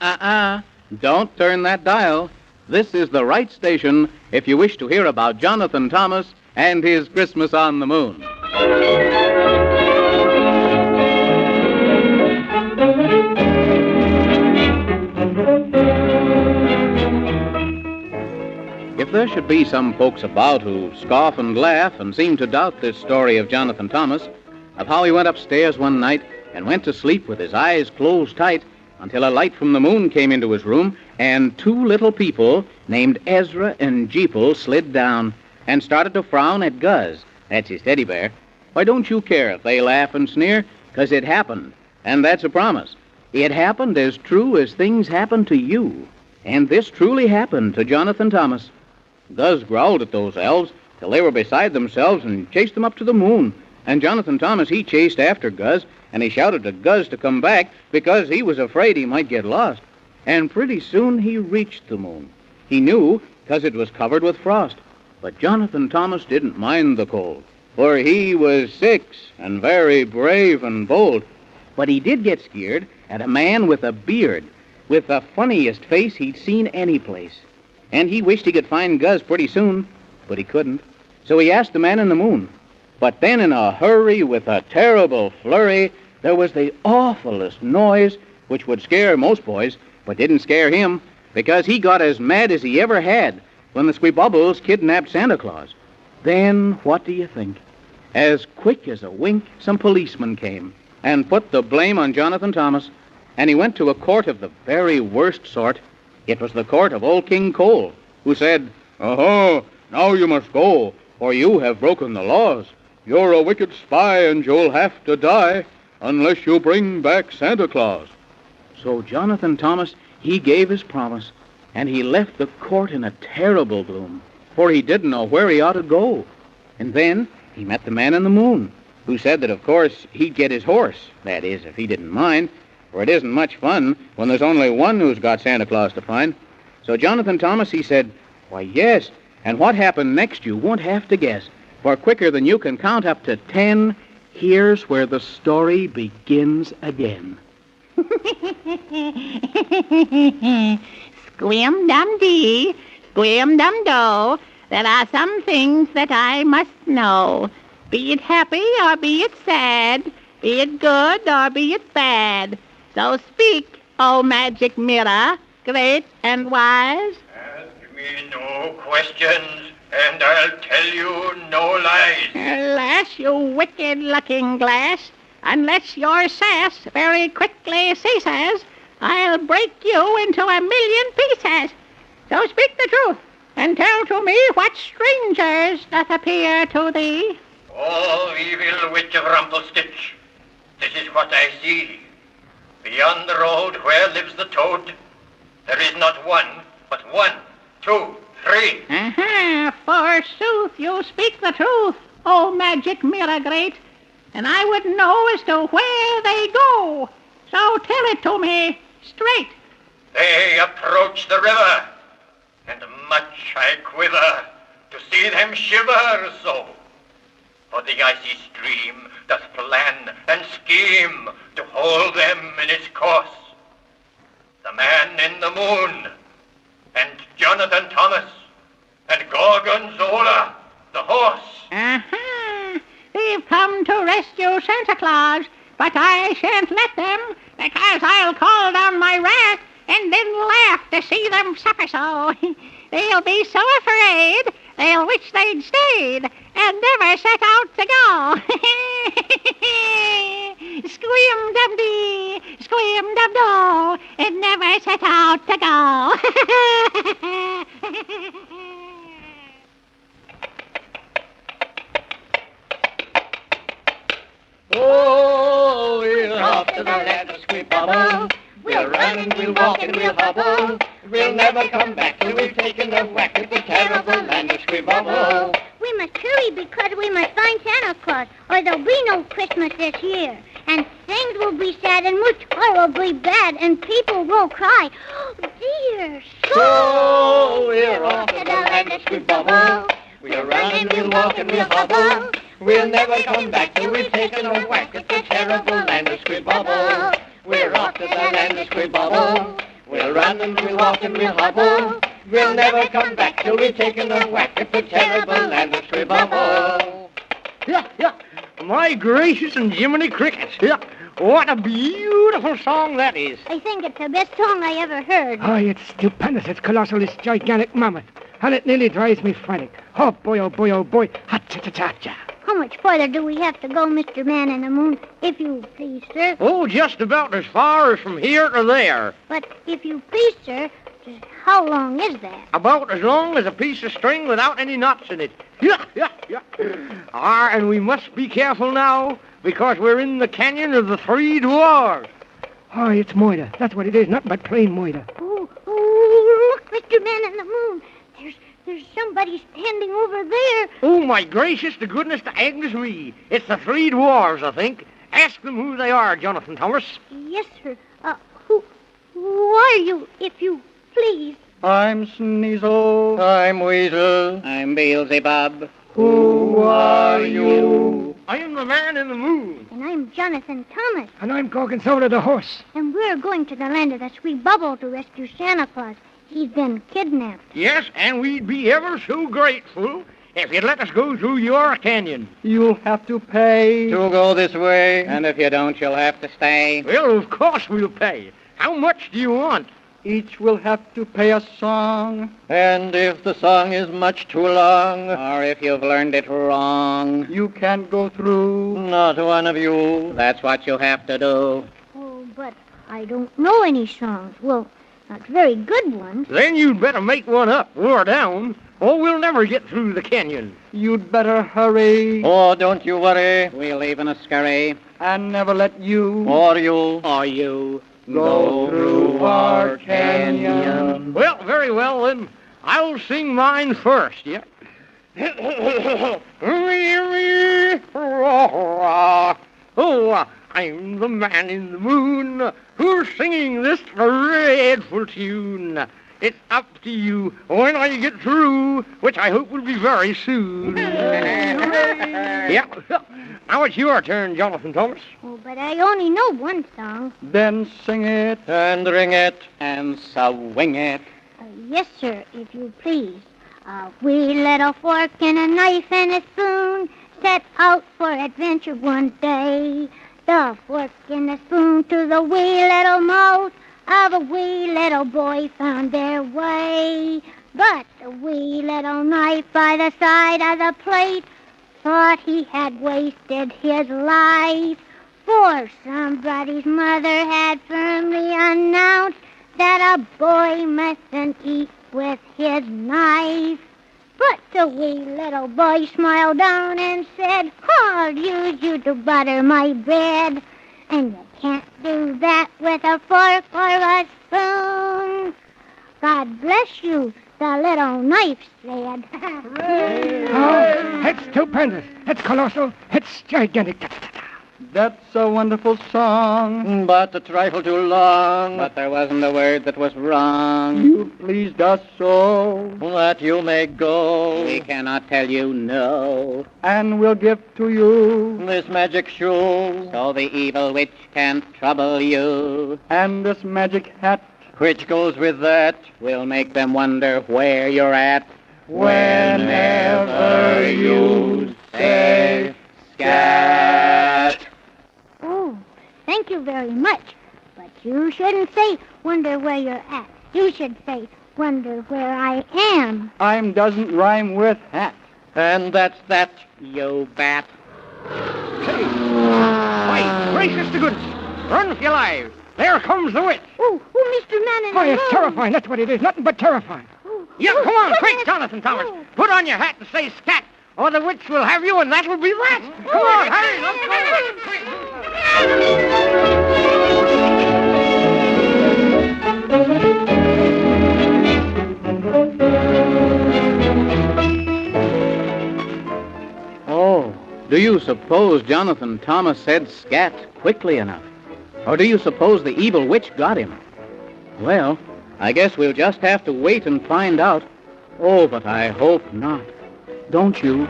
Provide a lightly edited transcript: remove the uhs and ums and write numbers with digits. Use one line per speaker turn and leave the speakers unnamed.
Don't turn that dial. This is the right station if you wish to hear about Jonathan Thomas and his Christmas on the Moon. If there should be some folks about who scoff and laugh and seem to doubt this story of Jonathan Thomas, of how he went upstairs one night and went to sleep with his eyes closed tight until a light from the moon came into his room and two little people named Ezra and Jeeple slid down and started to frown at Guz, that's his teddy bear, why don't you care if they laugh and sneer? 'Cause it happened, and that's a promise. It happened as true as things happen to you. And this truly happened to Jonathan Thomas. Guz growled at those elves till they were beside themselves and chased them up to the moon. And Jonathan Thomas, he chased after Guz, and he shouted to Guz to come back because he was afraid he might get lost. And pretty soon he reached the moon. He knew because it was covered with frost. But Jonathan Thomas didn't mind the cold, for he was 6 and very brave and bold. But he did get scared at a man with a beard, with the funniest face he'd seen any place. And he wished he could find Guz pretty soon, but he couldn't. So he asked the man in the moon. But then in a hurry, with a terrible flurry, there was the awfulest noise, which would scare most boys, but didn't scare him, because he got as mad as he ever had when the Squibubbles kidnapped Santa Claus. Then, what do you think? As quick as a wink, some policemen came and put the blame on Jonathan Thomas, and he went to a court of the very worst sort. It was the court of old King Cole, who said, "Aha, now you must go, for you have broken the laws. You're a wicked spy, and you'll have to die unless you bring back Santa Claus." So Jonathan Thomas, he gave his promise, and he left the court in a terrible gloom, for he didn't know where he ought to go. And then he met the man in the moon, who said that, of course, he'd get his horse, that is, if he didn't mind, for it isn't much fun when there's only one who's got Santa Claus to find. So Jonathan Thomas, he said, "Why, yes, and what happened next you won't have to guess, for quicker than you can count up to 10, here's where the story begins again."
Squim-dum-dee, squim-dum-do, there are some things that I must know. Be it happy or be it sad, be it good or be it bad. So speak, O magic mirror, great and wise.
Ask me no questions, and I'll tell you no lies.
Alas, you wicked-looking glass, unless your sass very quickly ceases, I'll break you into a million pieces. So speak the truth, and tell to me what strangers doth appear to thee.
Oh, evil witch of Rumpelstitch, this is what I see. Beyond the road where lives the toad, there is not one, but 1, 2, 3.
Forsooth, you speak the truth, O magic mirror great, and I would know as to where they go. So tell it to me straight.
They approach the river, and much I quiver to see them shiver so. For the icy stream doth plan and scheme to hold them in its course. The man in the moon, and Jonathan Thomas, and Gorgonzola, the horse.
They've come to rescue Santa Claus, but I shan't let them, because I'll call down my wrath and then laugh to see them suffer so. They'll be so afraid, they'll wish they'd stayed and never set out to go. Squim-dum-dee, squim-dum-do, it never set out to go.
Oh, we're off to the land of Squibubble. We'll run and we'll walk and we'll hobble. We'll never come back till we've taken a whack at the terrible land of Squibubble.
We must hurry because we must find Santa Claus, or there'll be no Christmas this year. And things will be sad and much horribly bad, and people will cry. Oh, dear.
So we're off to the land of Squibubble. We'll run and we'll walk and we'll hobble. We'll never come back till we've taken a whack at the terrible land of Squibubble. We're off to the land of Squibubble. We'll run and we'll walk and we'll hobble. We'll never come back till we've taken a whack at the terrible land of Scribobble.
Yeah. My gracious and Jiminy Crickets. Yeah. What a beautiful song that is.
I think it's the best song I ever heard.
Oh, it's stupendous. It's colossal. It's gigantic mammoth. And it nearly drives me frantic. Oh, boy, oh, boy, oh, boy. Ha-cha-cha-cha-cha.
How much farther do we have to go, Mr. Man in the Moon, if you please, sir?
Oh, just about as far as from here to there.
But if you please, sir, how long is that?
About as long as a piece of string without any knots in it. Yeah. And we must be careful now, because we're in the canyon of the Three Dwarfs.
Oh, it's Moida. That's what it is. Nothing but plain Moida.
Oh, look, Mr. Man in the Moon. There's somebody standing over there.
Oh, my gracious, to goodness to Agnes me. It's the Three Dwarfs, I think. Ask them who they are, Jonathan Thomas.
Yes, sir. Who are you, if you please?
I'm Sneasel. I'm Weasel.
I'm Beelzebub.
Who are you?
I am the Man in the Moon.
And I'm Jonathan Thomas.
And I'm Gorgonzola the horse.
And we're going to the land of the Sweet Bubble to rescue Santa Claus. He's been kidnapped.
Yes, and we'd be ever so grateful if you'd let us go through your canyon.
You'll have to pay to go this way.
And if you don't, you'll have to stay.
Well, of course we'll pay. How much do you want?
Each will have to pay a song. And if the song is much too long,
Or if you've learned it wrong,
you can't go through. Not one of you.
that's what you'll have to do.
Oh, but I don't know any songs. Well, not very good ones.
Then you'd better make one up, or down, or we'll never get through the canyon.
You'd better hurry. Oh, don't you worry.
We'll leave in a scurry.
And never let you or you go through our canyon.
Well, very well, then. I'll sing mine first, yeah? Oh, I'm the Man in the Moon who's singing this dreadful tune. It's up to you when I get through, which I hope will be very soon. Yeah. Now it's your turn, Jonathan Thomas.
Oh, but I only know one song.
Then sing it and ring it.
And swing it.
Yes, sir, if you please. A wee little fork and a knife and a spoon set out for adventure one day. The fork and the spoon to the wee little mouth of a wee little boy found their way. But the wee little knife by the side of the plate thought he had wasted his life. For somebody's mother had firmly announced that a boy mustn't eat with his knife. But the wee little boy smiled down and said, I'll use you to butter my bread. And you can't do that with a fork or a spoon. God bless you, the little knife said.
Oh, it's stupendous. It's colossal. It's gigantic.
That's a wonderful song, but a trifle too long.
But there wasn't a word that was wrong.
You pleased us so that you may go.
We cannot tell you no.
And we'll give to you this magic shoe.
So the evil witch can't trouble you.
And this magic hat, which goes with that,
We'll make them wonder where you're at.
whenever you say scat.
Oh, thank you very much. But you shouldn't say, wonder where you're at. You should say, wonder where I am.
I'm doesn't rhyme with hat. And that's that.
You bat.
Say, why, gracious to goodness, run for your lives. There comes the witch.
Oh, Mr. Man in the
Oh, it's
Moon.
terrifying. That's what it is. Nothing but terrifying.
Yeah, come on, quick, Jonathan Thomas. Put on your hat and say scat, or the witch will have you, and that'll be that. Come on, hurry, let's
Oh, do you suppose Jonathan Thomas said scat quickly enough? Or do you suppose the evil witch got him? Well, I guess we'll just have to wait and find out. Oh, but I hope not. Don't you?